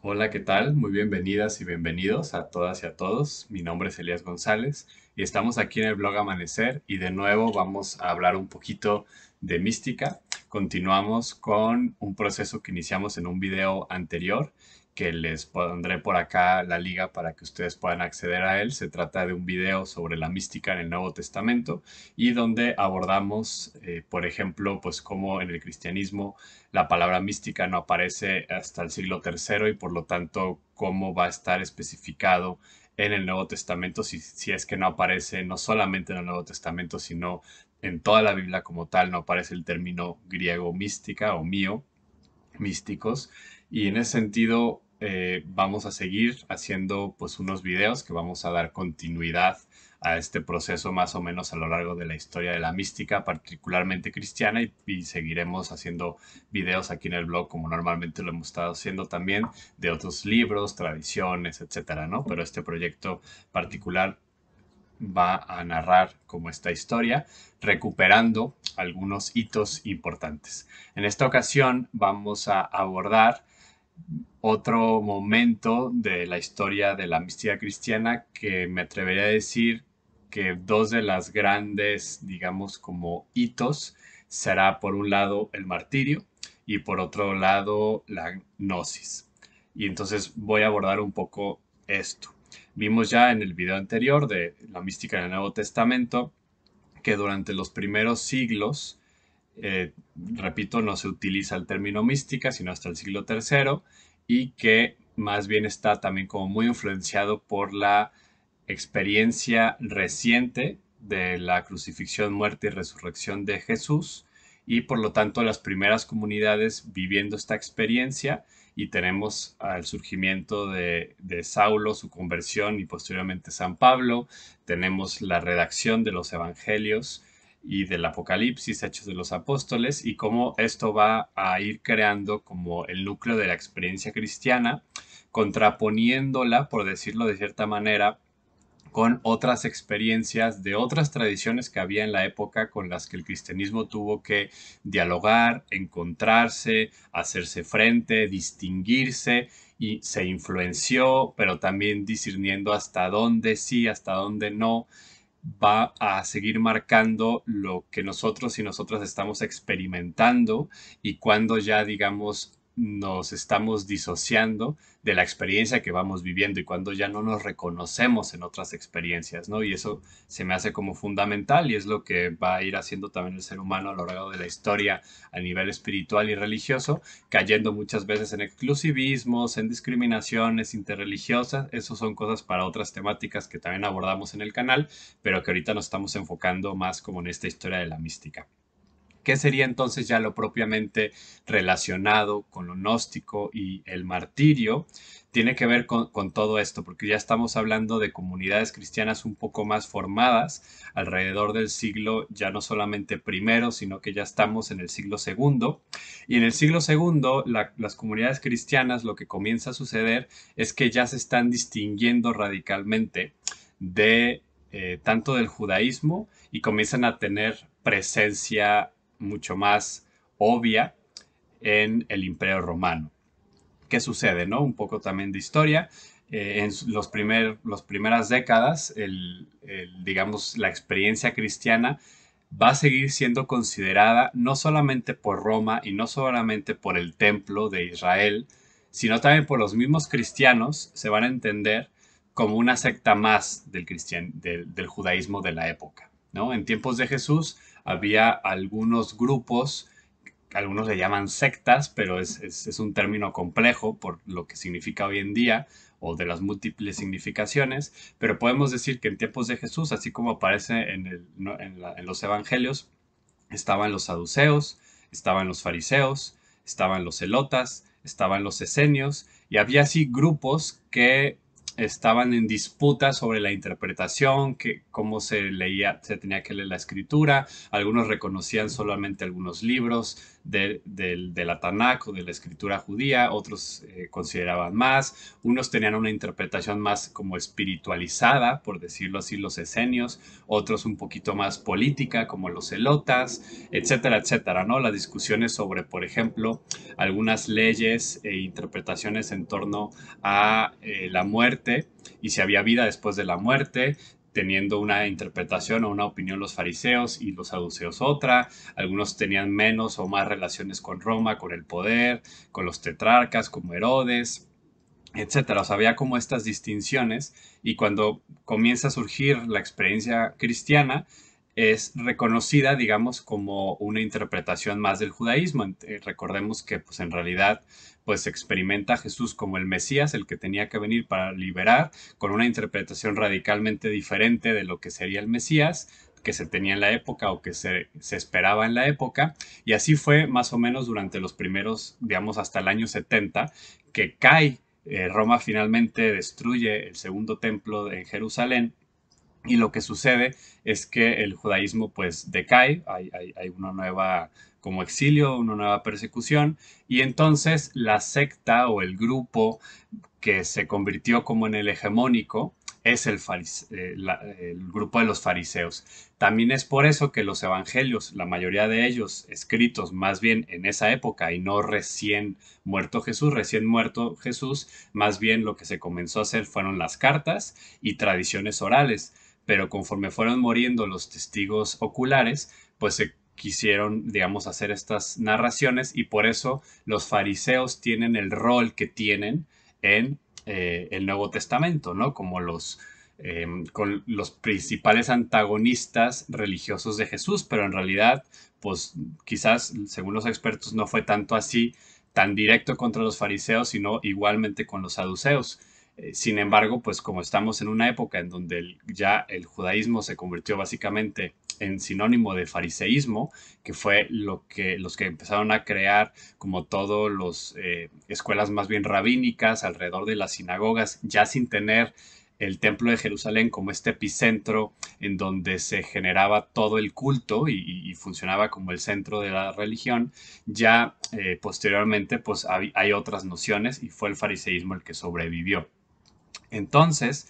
Hola, ¿qué tal? Muy bienvenidas y bienvenidos a todas y a todos. Mi nombre es Elías González y estamos aquí en el blog Amanecer y de nuevo vamos a hablar un poquito de mística. Continuamos con un proceso que iniciamos en un video anterior que les pondré por acá la liga para que ustedes puedan acceder a él. Se trata de un video sobre la mística en el Nuevo Testamento y donde abordamos, por ejemplo, pues cómo en el cristianismo la palabra mística no aparece hasta el siglo tercero y por lo tanto cómo va a estar especificado en el Nuevo Testamento si es que no aparece no solamente en el Nuevo Testamento, sino en toda la Biblia como tal, no aparece el término griego mística o mío, místicos. Y en ese sentido vamos a seguir haciendo pues unos videos que vamos a dar continuidad a este proceso más o menos a lo largo de la historia de la mística, particularmente cristiana, y seguiremos haciendo videos aquí en el blog como normalmente lo hemos estado haciendo también de otros libros, tradiciones, etcétera, ¿no? Pero este proyecto particular va a narrar como esta historia, recuperando algunos hitos importantes. En esta ocasión vamos a abordar otro momento de la historia de la mística cristiana que me atrevería a decir que dos de las grandes, digamos, como hitos será por un lado el martirio y por otro lado la gnosis. Y entonces voy a abordar un poco esto. Vimos ya en el video anterior de la mística en el Nuevo Testamento que durante los primeros siglos, repito, no se utiliza el término mística, sino hasta el siglo tercero, y que más bien está también como muy influenciado por la experiencia reciente de la crucifixión, muerte y resurrección de Jesús, y por lo tanto las primeras comunidades viviendo esta experiencia, y tenemos al surgimiento de Saulo, su conversión y posteriormente San Pablo, tenemos la redacción de los evangelios y del Apocalipsis, Hechos de los Apóstoles, y cómo esto va a ir creando como el núcleo de la experiencia cristiana, contraponiéndola, por decirlo de cierta manera, con otras experiencias de otras tradiciones que había en la época con las que el cristianismo tuvo que dialogar, encontrarse, hacerse frente, distinguirse y se influenció, pero también discerniendo hasta dónde sí, hasta dónde no, va a seguir marcando lo que nosotros y nosotras estamos experimentando y cuando ya, digamos, nos estamos disociando de la experiencia que vamos viviendo y cuando ya no nos reconocemos en otras experiencias, ¿no? Y eso se me hace como fundamental y es lo que va a ir haciendo también el ser humano a lo largo de la historia a nivel espiritual y religioso, cayendo muchas veces en exclusivismos, en discriminaciones interreligiosas. Esas son cosas para otras temáticas que también abordamos en el canal, pero que ahorita nos estamos enfocando más como en esta historia de la mística. ¿Qué sería entonces ya lo propiamente relacionado con lo gnóstico y el martirio? Tiene que ver con todo esto, porque ya estamos hablando de comunidades cristianas un poco más formadas alrededor del siglo ya no solamente primero, sino que ya estamos en el siglo segundo. Y en el siglo segundo, las comunidades cristianas lo que comienza a suceder es que ya se están distinguiendo radicalmente de tanto del judaísmo y comienzan a tener presencia mucho más obvia en el Imperio Romano. ¿Qué sucede? ¿No? Un poco también de historia. En las primeras décadas, digamos, la experiencia cristiana va a seguir siendo considerada no solamente por Roma y no solamente por el templo de Israel, sino también por los mismos cristianos, se van a entender como una secta más del judaísmo de la época, ¿no? En tiempos de Jesús había algunos grupos, algunos le llaman sectas, pero es un término complejo por lo que significa hoy en día o de las múltiples significaciones, pero podemos decir que en tiempos de Jesús, así como aparece no, en los evangelios, estaban los saduceos, estaban los fariseos, estaban los celotas, estaban los esenios, y había así grupos que estaban en disputa sobre la interpretación, que cómo se leía, se tenía que leer la escritura. Algunos reconocían solamente algunos libros de la Tanaj o de la escritura judía, otros consideraban más, unos tenían una interpretación más como espiritualizada, por decirlo así, los esenios, otros un poquito más política, como los elotas, etcétera, etcétera, ¿no? Las discusiones sobre, por ejemplo, algunas leyes e interpretaciones en torno a la muerte y si había vida después de la muerte, teniendo una interpretación o una opinión los fariseos y los saduceos otra. Algunos tenían menos o más relaciones con Roma, con el poder, con los tetrarcas como Herodes, etcétera. O sea, había como estas distinciones y cuando comienza a surgir la experiencia cristiana, es reconocida, digamos, como una interpretación más del judaísmo. Recordemos que, pues, en realidad, pues, se experimenta a Jesús como el Mesías, el que tenía que venir para liberar, con una interpretación radicalmente diferente de lo que sería el Mesías, que se tenía en la época o que se esperaba en la época. Y así fue más o menos durante los primeros, digamos, hasta el año 70, que cae Roma finalmente destruye el segundo templo en Jerusalén y lo que sucede es que el judaísmo pues decae, hay una nueva como exilio, una nueva persecución y entonces la secta o el grupo que se convirtió como en el hegemónico es el grupo de los fariseos. También es por eso que los evangelios, la mayoría de ellos escritos más bien en esa época y no recién muerto Jesús, más bien lo que se comenzó a hacer fueron las cartas y tradiciones orales. Pero conforme fueron muriendo los testigos oculares, pues se quisieron, digamos, hacer estas narraciones y por eso los fariseos tienen el rol que tienen en el Nuevo Testamento, ¿no? Como con los principales antagonistas religiosos de Jesús, pero en realidad, pues quizás, según los expertos, no fue tanto así, tan directo contra los fariseos, sino igualmente con los saduceos. Sin embargo, pues como estamos en una época en donde ya el judaísmo se convirtió básicamente en sinónimo de fariseísmo, que fue los que empezaron a crear como todos los escuelas más bien rabínicas alrededor de las sinagogas, ya sin tener el templo de Jerusalén como este epicentro en donde se generaba todo el culto y funcionaba como el centro de la religión, ya posteriormente pues hay otras nociones y fue el fariseísmo el que sobrevivió. Entonces,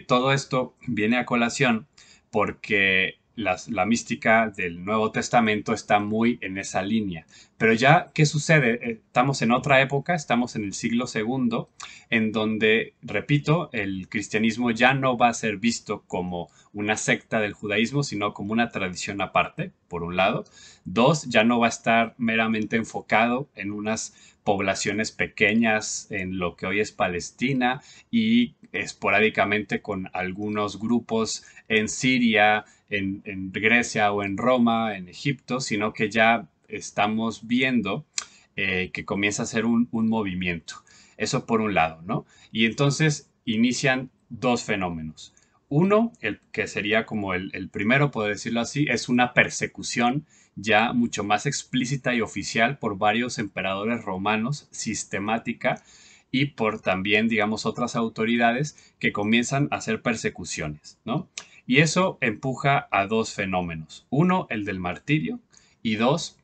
todo esto viene a colación porque la mística del Nuevo Testamento está muy en esa línea. Pero ya, ¿qué sucede? Estamos en otra época, estamos en el siglo segundo, en donde, repito, el cristianismo ya no va a ser visto como una secta del judaísmo, sino como una tradición aparte, por un lado. Dos, ya no va a estar meramente enfocado en unas poblaciones pequeñas en lo que hoy es Palestina y esporádicamente con algunos grupos en Siria, en Grecia o en Roma, en Egipto, sino que ya estamos viendo que comienza a ser un movimiento. Eso por un lado, ¿no? Y entonces inician dos fenómenos. Uno, el que sería como el primero, por decirlo así, es una persecución ya mucho más explícita y oficial por varios emperadores romanos, sistemática, y por también, digamos, otras autoridades que comienzan a hacer persecuciones, ¿no? Y eso empuja a dos fenómenos. Uno, el del martirio, y dos,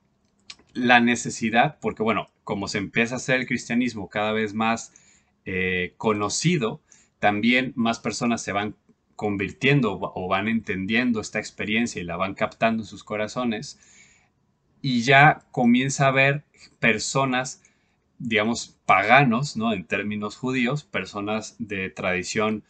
la necesidad, porque bueno, como se empieza a hacer el cristianismo cada vez más conocido, también más personas se van convirtiendo o van entendiendo esta experiencia y la van captando en sus corazones y ya comienza a haber personas, digamos, paganos, ¿no? En términos judíos, personas de tradición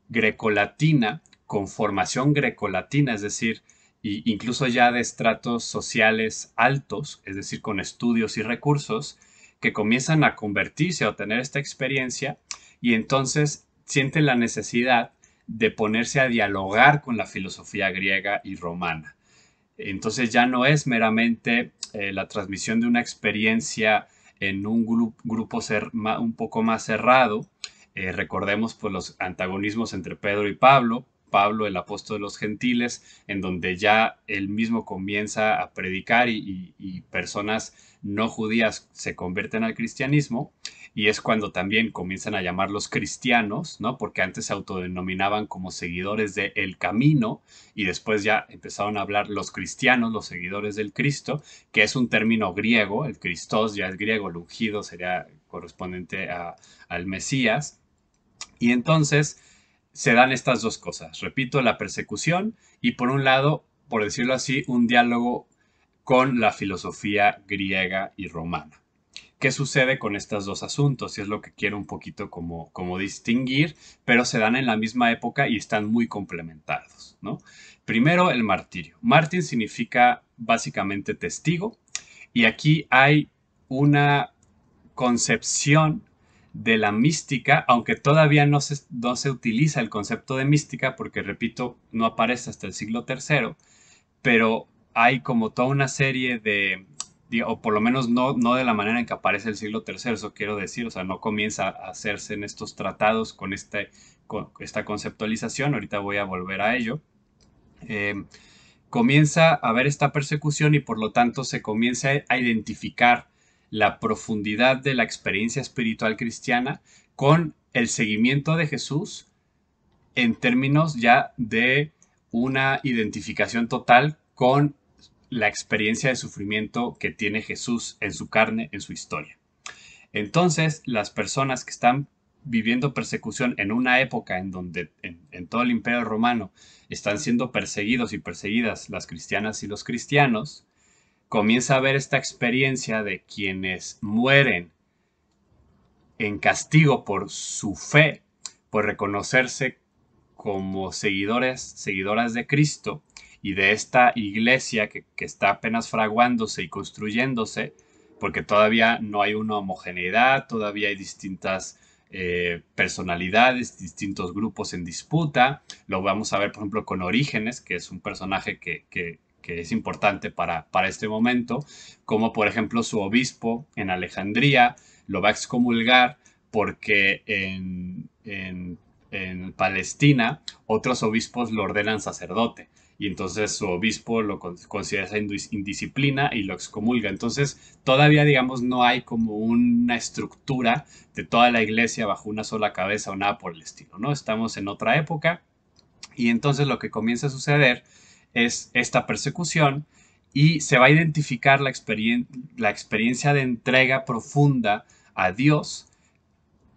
grecolatina, con formación grecolatina, es decir, incluso ya de estratos sociales altos, es decir, con estudios y recursos, que comienzan a convertirse o tener esta experiencia y entonces sienten la necesidad de ponerse a dialogar con la filosofía griega y romana. Entonces ya no es meramente la transmisión de una experiencia en un grupo un poco más cerrado. Recordemos pues, los antagonismos entre Pedro y Pablo, Pablo, el apóstol de los gentiles, en donde ya él mismo comienza a predicar y personas no judías se convierten al cristianismo. Y es cuando también comienzan a llamarlos cristianos, ¿no? Porque antes se autodenominaban como seguidores de El Camino y después ya empezaron a hablar los cristianos, los seguidores del Cristo, que es un término griego, el Christos ya es griego, el ungido sería correspondiente al Mesías. Y entonces se dan estas dos cosas, repito, la persecución y por un lado, por decirlo así, un diálogo con la filosofía griega y romana. ¿Qué sucede con estos dos asuntos? Y es lo que quiero un poquito como distinguir, pero se dan en la misma época y están muy complementados, ¿no? Primero, el martirio. Mártir significa básicamente testigo y aquí hay una concepción de la mística, aunque todavía no se utiliza el concepto de mística porque, repito, no aparece hasta el siglo III, pero hay como toda una serie de, o por lo menos no de la manera en que aparece el siglo III, eso quiero decir, o sea, no comienza a hacerse en estos tratados con esta conceptualización, ahorita voy a volver a ello. Comienza a haber esta persecución y por lo tanto se comienza a identificar la profundidad de la experiencia espiritual cristiana con el seguimiento de Jesús en términos ya de una identificación total con la experiencia de sufrimiento que tiene Jesús en su carne, en su historia. Entonces, las personas que están viviendo persecución en una época en donde en todo el Imperio Romano están siendo perseguidos y perseguidas las cristianas y los cristianos, comienza a ver esta experiencia de quienes mueren en castigo por su fe, por reconocerse como seguidoras de Cristo y de esta iglesia que está apenas fraguándose y construyéndose, porque todavía no hay una homogeneidad, todavía hay distintas personalidades, distintos grupos en disputa. Lo vamos a ver, por ejemplo, con Orígenes, que es un personaje que es importante para este momento, como por ejemplo su obispo en Alejandría lo va a excomulgar porque en Palestina otros obispos lo ordenan sacerdote y entonces su obispo lo considera esa indisciplina y lo excomulga. Entonces todavía, digamos, no hay como una estructura de toda la iglesia bajo una sola cabeza o nada por el estilo, ¿no? Estamos en otra época y entonces lo que comienza a suceder es esta persecución y se va a identificar la experiencia de entrega profunda a Dios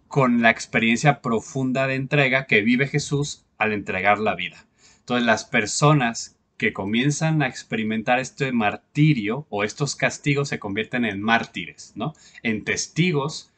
con la experiencia profunda de entrega que vive Jesús al entregar la vida. Entonces, las personas que comienzan a experimentar este martirio o estos castigos se convierten en mártires, ¿no? En testigas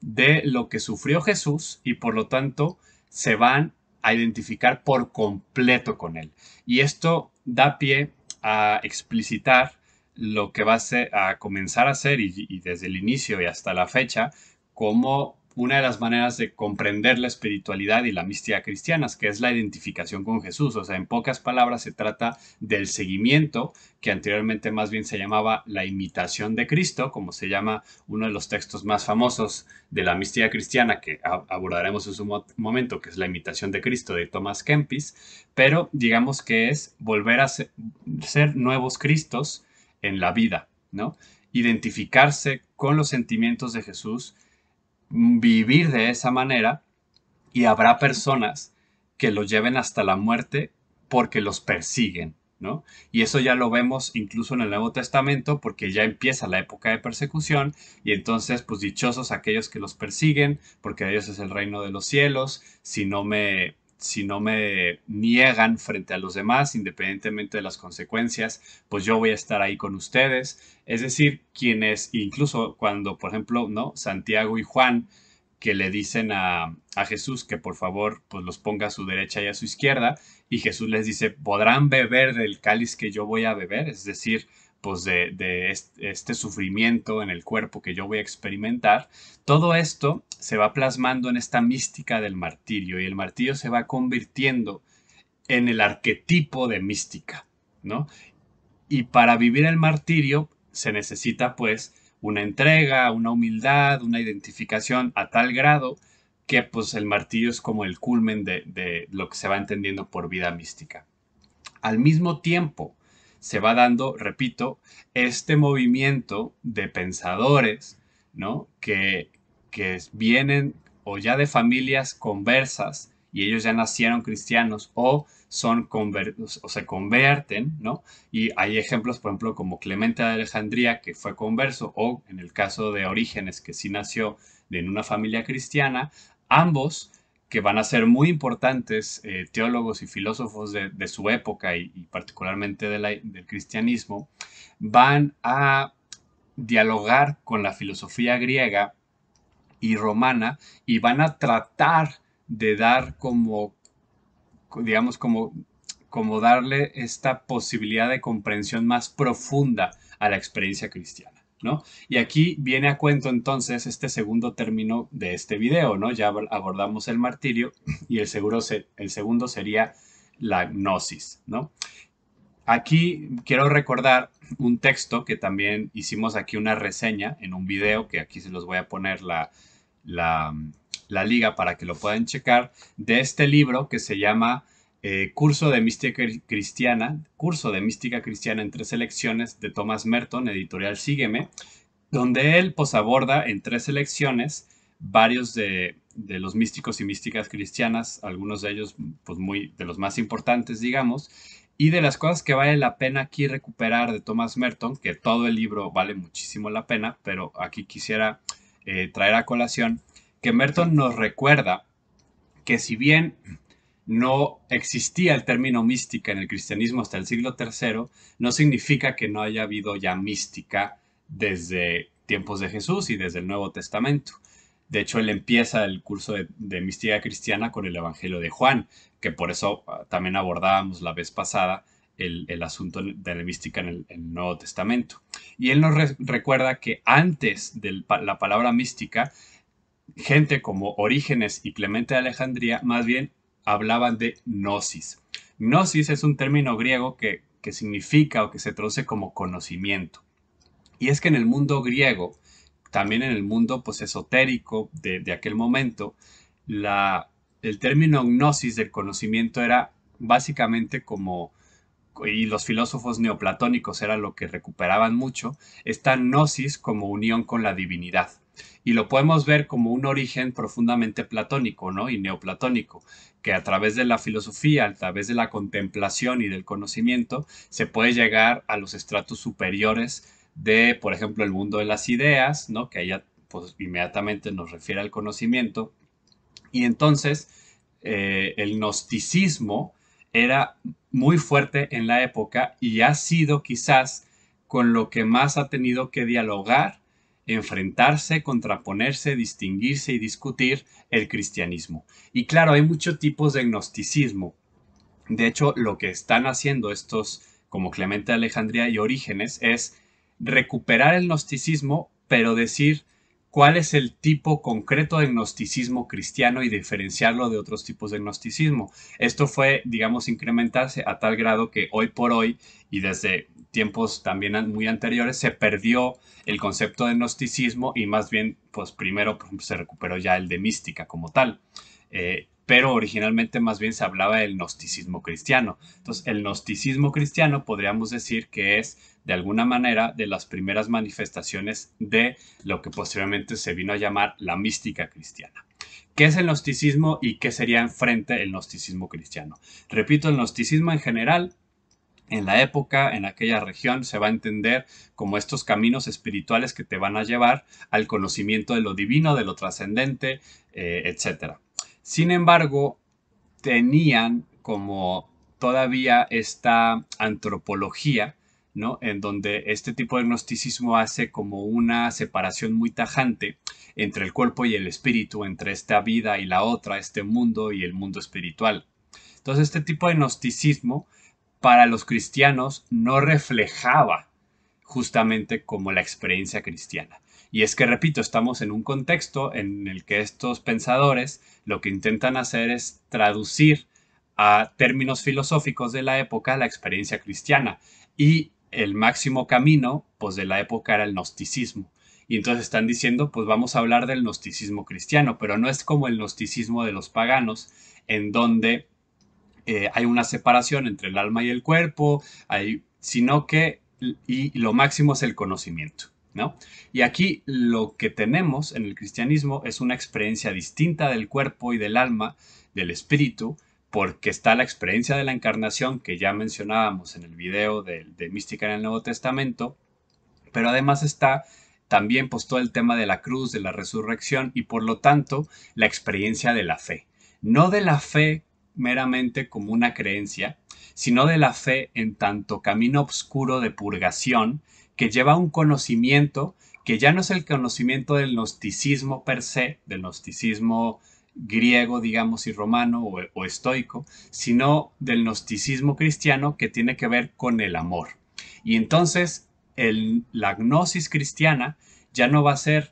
de lo que sufrió Jesús y por lo tanto se van a identificar por completo con él. Y esto da pie a explicitar lo que va a comenzar a ser y desde el inicio y hasta la fecha como una de las maneras de comprender la espiritualidad y la mística cristianas, que es la identificación con Jesús. O sea, en pocas palabras se trata del seguimiento, que anteriormente más bien se llamaba la imitación de Cristo, como se llama uno de los textos más famosos de la mística cristiana, que abordaremos en su momento, que es la imitación de Cristo de Thomas Kempis, pero digamos que es volver a ser nuevos Cristos en la vida, ¿no? Identificarse con los sentimientos de Jesús, vivir de esa manera y habrá personas que lo lleven hasta la muerte porque los persiguen, ¿no? Y eso ya lo vemos incluso en el Nuevo Testamento porque ya empieza la época de persecución y entonces pues dichosos aquellos que los persiguen porque de ellos es el reino de los cielos, si no me niegan frente a los demás, independientemente de las consecuencias, pues yo voy a estar ahí con ustedes. Es decir, quienes, incluso cuando, por ejemplo, ¿no? Santiago y Juan, que le dicen a Jesús que por favor pues los ponga a su derecha y a su izquierda, y Jesús les dice, ¿podrán beber del cáliz que yo voy a beber? Es decir, pues de este sufrimiento en el cuerpo que yo voy a experimentar. Todo esto se va plasmando en esta mística del martirio y el martirio se va convirtiendo en el arquetipo de mística, ¿no? Y para vivir el martirio se necesita pues una entrega, una humildad, una identificación a tal grado que pues el martirio es como el culmen de lo que se va entendiendo por vida mística. Al mismo tiempo se va dando, repito, este movimiento de pensadores, ¿no? Que vienen o ya de familias conversas y ellos ya nacieron cristianos o o se convierten, ¿no? Y hay ejemplos, por ejemplo, como Clemente de Alejandría, que fue converso, o en el caso de Orígenes, que sí nació en una familia cristiana, ambos que van a ser muy importantes teólogos y filósofos de su época y particularmente del cristianismo, van a dialogar con la filosofía griega y romana y van a tratar de dar como, digamos, como darle esta posibilidad de comprensión más profunda a la experiencia cristiana, ¿no? Y aquí viene a cuento entonces este segundo término de este video, ¿no? Ya abordamos el martirio y el segundo sería la gnosis, ¿no? Aquí quiero recordar un texto que también hicimos aquí una reseña en un video, que aquí se los voy a poner la, la liga para que lo puedan checar, de este libro que se llama Curso de Mística Cristiana en 3 lecciones de Thomas Merton, editorial Sígueme, donde él pues aborda en 3 lecciones varios de los místicos y místicas cristianas, algunos de ellos pues muy de los más importantes, digamos, y de las cosas que vale la pena aquí recuperar de Thomas Merton, que todo el libro vale muchísimo la pena, pero aquí quisiera traer a colación que Merton nos recuerda que si bien no existía el término mística en el cristianismo hasta el siglo III, no significa que no haya habido ya mística desde tiempos de Jesús y desde el Nuevo Testamento. De hecho, él empieza el curso de mística cristiana con el Evangelio de Juan, que por eso también abordábamos la vez pasada el asunto de la mística en el Nuevo Testamento. Y él nos recuerda que antes de la palabra mística, gente como Orígenes y Clemente de Alejandría más bien hablaban de gnosis. Gnosis es un término griego que significa o que se traduce como conocimiento. Y es que en el mundo griego, también en el mundo pues, esotérico de aquel momento, el término gnosis del conocimiento era básicamente como, y los filósofos neoplatónicos era lo que recuperaban mucho, esta gnosis como unión con la divinidad. Y lo podemos ver como un origen profundamente platónico, ¿no? Y neoplatónico, que a través de la filosofía, a través de la contemplación y del conocimiento, se puede llegar a los estratos superiores de, por ejemplo, el mundo de las ideas, ¿no? Que allá pues, inmediatamente nos refiere al conocimiento. Y entonces el gnosticismo era muy fuerte en la época y ha sido quizás con lo que más ha tenido que dialogar, enfrentarse, contraponerse, distinguirse y discutir el cristianismo. Y claro, hay muchos tipos de gnosticismo. De hecho, lo que están haciendo estos, como Clemente de Alejandría y Orígenes, es recuperar el gnosticismo, pero decir cuál es el tipo concreto de gnosticismo cristiano y diferenciarlo de otros tipos de gnosticismo. Esto fue, digamos, incrementarse a tal grado que hoy por hoy y desde tiempos también muy anteriores se perdió el concepto de gnosticismo y más bien, pues primero por ejemplo, se recuperó ya el de mística como tal. Pero originalmente más bien se hablaba del gnosticismo cristiano. Entonces, el gnosticismo cristiano podríamos decir que es de alguna manera de las primeras manifestaciones de lo que posteriormente se vino a llamar la mística cristiana. ¿Qué es el gnosticismo y qué sería enfrente el gnosticismo cristiano? Repito, el gnosticismo en general en la época, en aquella región, se va a entender como estos caminos espirituales que te van a llevar al conocimiento de lo divino, de lo trascendente, etc. Sin embargo, tenían como todavía esta antropología, ¿no? En donde este tipo de gnosticismo hace como una separación muy tajante entre el cuerpo y el espíritu, entre esta vida y la otra, este mundo y el mundo espiritual. Entonces, este tipo de gnosticismo para los cristianos no reflejaba justamente como la experiencia cristiana. Y es que, repito, estamos en un contexto en el que estos pensadores lo que intentan hacer es traducir a términos filosóficos de la época la experiencia cristiana. Y el máximo camino, pues de la época era el gnosticismo. Y entonces están diciendo, pues vamos a hablar del gnosticismo cristiano, pero no es como el gnosticismo de los paganos, en donde hay una separación entre el alma y el cuerpo, sino que y lo máximo es el conocimiento, ¿no? Y aquí lo que tenemos en el cristianismo es una experiencia distinta del cuerpo y del alma, del espíritu, porque está la experiencia de la encarnación que ya mencionábamos en el video de Mística en el Nuevo Testamento, pero además está también pues todo el tema de la cruz, de la resurrección y por lo tanto la experiencia de la fe. No de la fe meramente como una creencia, sino de la fe en tanto camino oscuro de purgación que lleva a un conocimiento que ya no es el conocimiento del gnosticismo per se, del gnosticismo griego, digamos, y romano o estoico, sino del gnosticismo cristiano que tiene que ver con el amor. Y entonces la gnosis cristiana ya no va a ser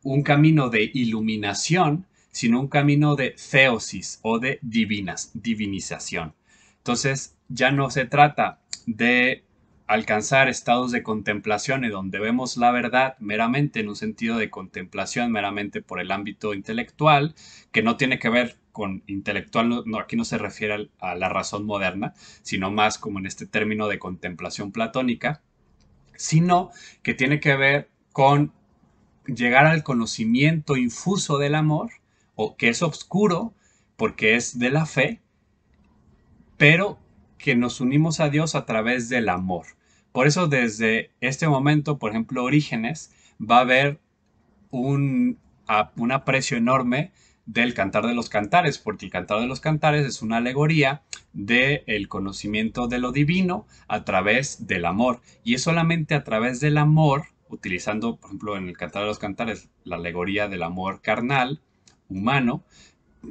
un camino de iluminación, sino un camino de theosis o de divinización. Entonces, ya no se trata de alcanzar estados de contemplación en donde vemos la verdad meramente en un sentido de contemplación, meramente por el ámbito intelectual, que no tiene que ver con intelectual, no, aquí no se refiere a la razón moderna, sino más como en este término de contemplación platónica, sino que tiene que ver con llegar al conocimiento infuso del amor, o que es oscuro porque es de la fe, pero que nos unimos a Dios a través del amor. Por eso desde este momento, por ejemplo, Orígenes, va a haber un aprecio enorme del Cantar de los Cantares, porque el Cantar de los Cantares es una alegoría del conocimiento de lo divino a través del amor. Y es solamente a través del amor, utilizando, por ejemplo, en el Cantar de los Cantares, la alegoría del amor carnal, humano,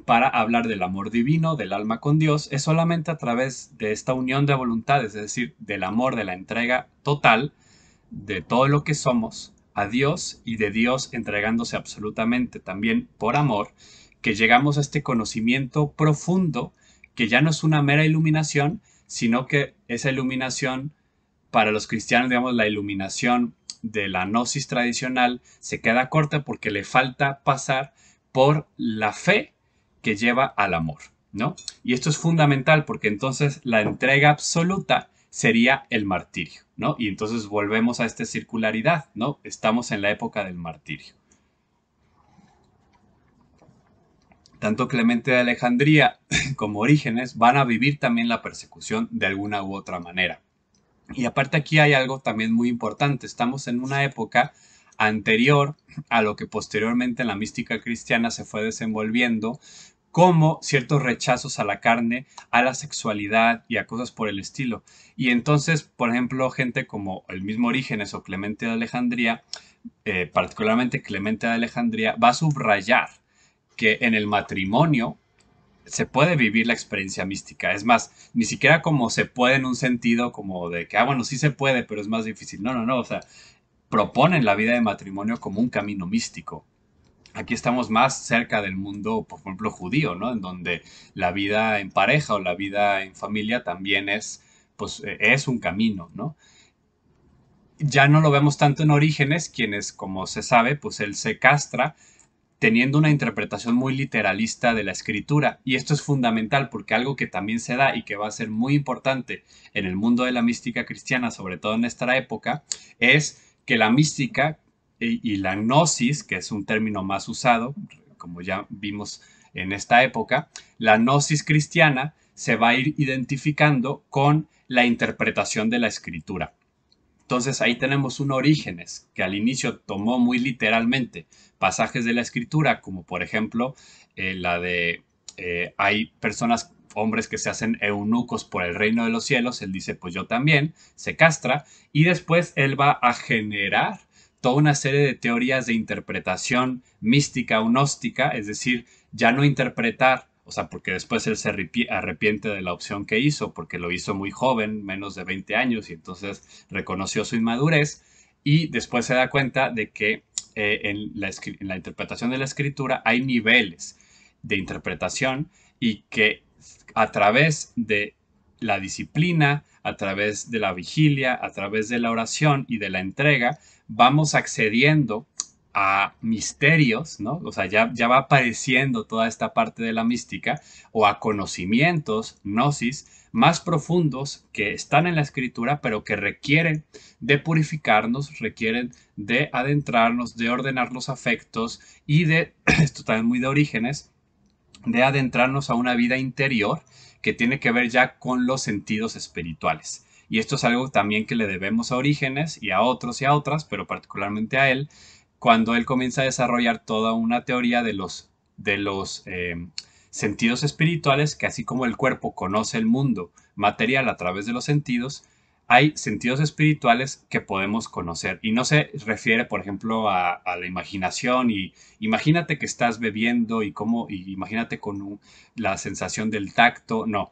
para hablar del amor divino, del alma con Dios, es solamente a través de esta unión de voluntades, es decir, del amor, de la entrega total de todo lo que somos a Dios y de Dios entregándose absolutamente también por amor, que llegamos a este conocimiento profundo que ya no es una mera iluminación, sino que esa iluminación para los cristianos, digamos, la iluminación de la gnosis tradicional se queda corta porque le falta pasar por la fe que lleva al amor, ¿no? Y esto es fundamental porque entonces la entrega absoluta sería el martirio, ¿no? Y entonces volvemos a esta circularidad, ¿no? Estamos en la época del martirio. Tanto Clemente de Alejandría como Orígenes van a vivir también la persecución de alguna u otra manera. Y aparte aquí hay algo también muy importante. Estamos en una época anterior a lo que posteriormente en la mística cristiana se fue desenvolviendo, como ciertos rechazos a la carne, a la sexualidad y a cosas por el estilo. Y entonces, por ejemplo, gente como el mismo Orígenes o Clemente de Alejandría, particularmente Clemente de Alejandría, va a subrayar que en el matrimonio se puede vivir la experiencia mística. Es más, ni siquiera como se puede en un sentido como de que, bueno, sí se puede, pero es más difícil. No, no, no. O sea, proponen la vida de matrimonio como un camino místico. Aquí estamos más cerca del mundo, por ejemplo, judío, ¿no? En donde la vida en pareja o la vida en familia también es, pues, es un camino, ¿no? Ya no lo vemos tanto en Orígenes, quienes, como se sabe, pues él se castra teniendo una interpretación muy literalista de la escritura. Y esto es fundamental porque algo que también se da y que va a ser muy importante en el mundo de la mística cristiana, sobre todo en esta época, es que la mística y la gnosis, que es un término más usado, como ya vimos en esta época, la gnosis cristiana se va a ir identificando con la interpretación de la escritura. Entonces ahí tenemos un Orígenes que al inicio tomó muy literalmente pasajes de la escritura, como por ejemplo la de hay personas, hombres que se hacen eunucos por el reino de los cielos, él dice pues yo también, se castra, y después él va a generar toda una serie de teorías de interpretación mística o gnóstica, es decir, ya no interpretar, o sea, porque después él se arrepiente de la opción que hizo, porque lo hizo muy joven, menos de 20 años, y entonces reconoció su inmadurez, y después se da cuenta de que en la interpretación de la escritura hay niveles de interpretación y que a través de la disciplina, a través de la vigilia, a través de la oración y de la entrega, vamos accediendo a misterios, ¿no? O sea, ya va apareciendo toda esta parte de la mística, o a conocimientos, gnosis, más profundos que están en la escritura, pero que requieren de purificarnos, requieren de adentrarnos, de ordenar los afectos y de, esto también muy de Orígenes, de adentrarnos a una vida interior que tiene que ver ya con los sentidos espirituales. Y esto es algo también que le debemos a Orígenes y a otros y a otras, pero particularmente a él, cuando él comienza a desarrollar toda una teoría de los sentidos espirituales, que así como el cuerpo conoce el mundo material a través de los sentidos, hay sentidos espirituales que podemos conocer. Y no se refiere, por ejemplo, a la imaginación. Y imagínate que estás bebiendo y imagínate con la sensación del tacto. No,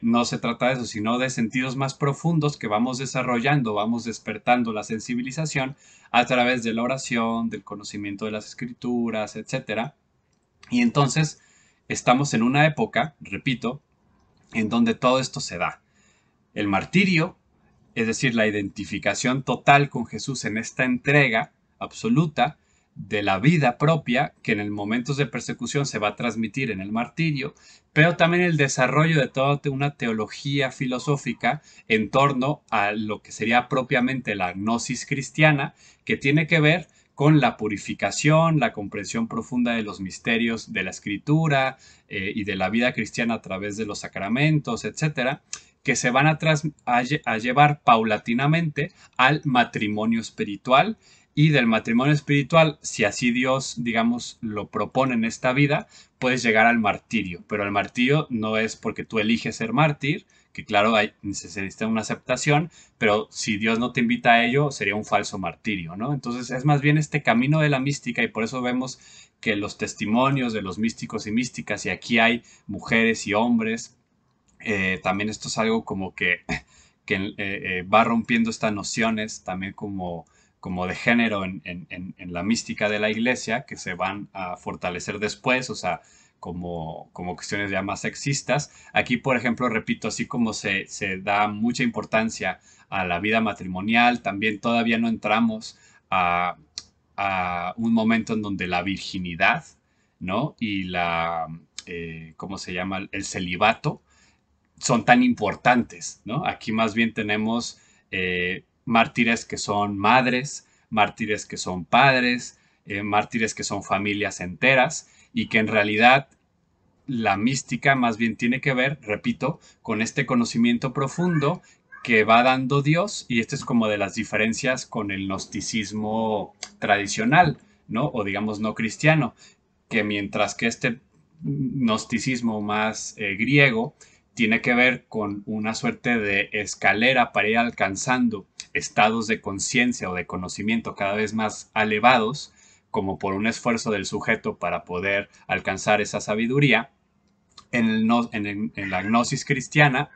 no se trata de eso, sino de sentidos más profundos que vamos desarrollando, vamos despertando la sensibilización a través de la oración, del conocimiento de las escrituras, etcétera. Y entonces estamos en una época, repito, en donde todo esto se da. El martirio, es decir, la identificación total con Jesús en esta entrega absoluta de la vida propia, que en el momentos de persecución se va a transmitir en el martirio, pero también el desarrollo de toda una teología filosófica en torno a lo que sería propiamente la gnosis cristiana, que tiene que ver con la purificación, la comprensión profunda de los misterios de la escritura y de la vida cristiana a través de los sacramentos, etcétera, que se van a llevar paulatinamente al matrimonio espiritual, y del matrimonio espiritual, si así Dios, digamos, lo propone en esta vida, puedes llegar al martirio. Pero el martirio no es porque tú eliges ser mártir, que claro, se necesita una aceptación, pero si Dios no te invita a ello, sería un falso martirio, ¿no? Entonces es más bien este camino de la mística, y por eso vemos que los testimonios de los místicos y místicas, y aquí hay mujeres y hombres, también esto es algo como que va rompiendo estas nociones también como de género en la mística de la iglesia, que se van a fortalecer después, o sea, como cuestiones ya más sexistas. Aquí, por ejemplo, repito, así como se da mucha importancia a la vida matrimonial, también todavía no entramos a, a un momento en donde la virginidad, ¿no? Y ¿cómo se llama? El celibato son tan importantes, ¿no? Aquí más bien tenemos mártires que son madres, mártires que son padres, mártires que son familias enteras, y que en realidad la mística más bien tiene que ver, repito, con este conocimiento profundo que va dando Dios, y esto es como de las diferencias con el gnosticismo tradicional, ¿no? O digamos no cristiano, que mientras que este gnosticismo más griego tiene que ver con una suerte de escalera para ir alcanzando estados de conciencia o de conocimiento cada vez más elevados, como por un esfuerzo del sujeto para poder alcanzar esa sabiduría. En la gnosis cristiana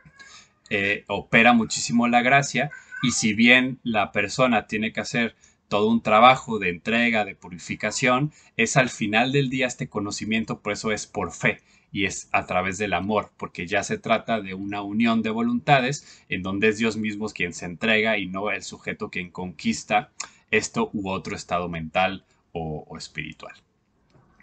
opera muchísimo la gracia, y si bien la persona tiene que hacer todo un trabajo de entrega, de purificación, es al final del día este conocimiento, por eso es por fe y es a través del amor, porque ya se trata de una unión de voluntades en donde es Dios mismo quien se entrega y no el sujeto quien conquista esto u otro estado mental o espiritual.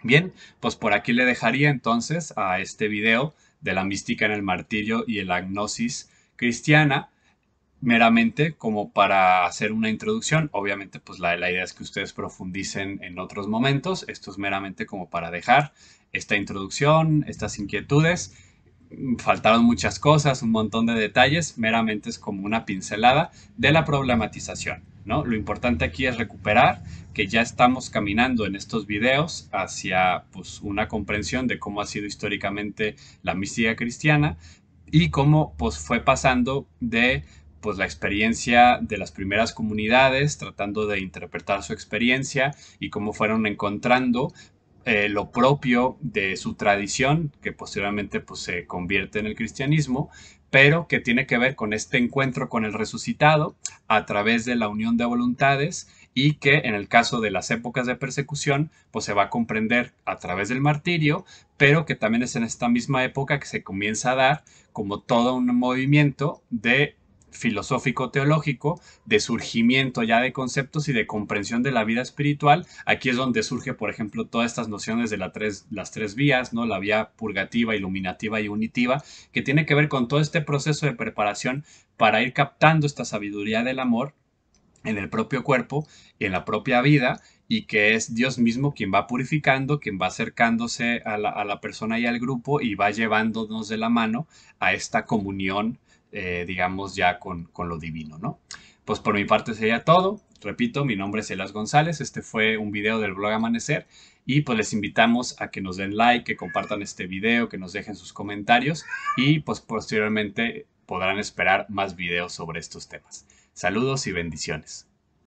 Bien, pues por aquí le dejaría entonces a este video de la mística en el martirio y la gnosis cristiana, meramente como para hacer una introducción. Obviamente, pues la idea es que ustedes profundicen en otros momentos. Esto es meramente como para dejar esta introducción, estas inquietudes. Faltaron muchas cosas, un montón de detalles, meramente es como una pincelada de la problematización, ¿no? Lo importante aquí es recuperar que ya estamos caminando en estos videos hacia pues, una comprensión de cómo ha sido históricamente la mística cristiana y cómo pues, fue pasando de pues, la experiencia de las primeras comunidades, tratando de interpretar su experiencia, y cómo fueron encontrando lo propio de su tradición, que posteriormente pues, se convierte en el cristianismo, pero que tiene que ver con este encuentro con el resucitado a través de la unión de voluntades, y que en el caso de las épocas de persecución, pues se va a comprender a través del martirio, pero que también es en esta misma época que se comienza a dar como todo un movimiento de filosófico-teológico, de surgimiento ya de conceptos y de comprensión de la vida espiritual. Aquí es donde surge, por ejemplo, todas estas nociones de las tres vías, ¿no? La vía purgativa, iluminativa y unitiva, que tiene que ver con todo este proceso de preparación para ir captando esta sabiduría del amor en el propio cuerpo y en la propia vida, y que es Dios mismo quien va purificando, quien va acercándose a la persona y al grupo y va llevándonos de la mano a esta comunión, digamos, ya con lo divino, ¿no? Pues por mi parte sería todo. Repito, mi nombre es Elias González. Este fue un video del blog Amanecer. Y pues les invitamos a que nos den like, que compartan este video, que nos dejen sus comentarios y pues posteriormente podrán esperar más videos sobre estos temas. Saludos y bendiciones.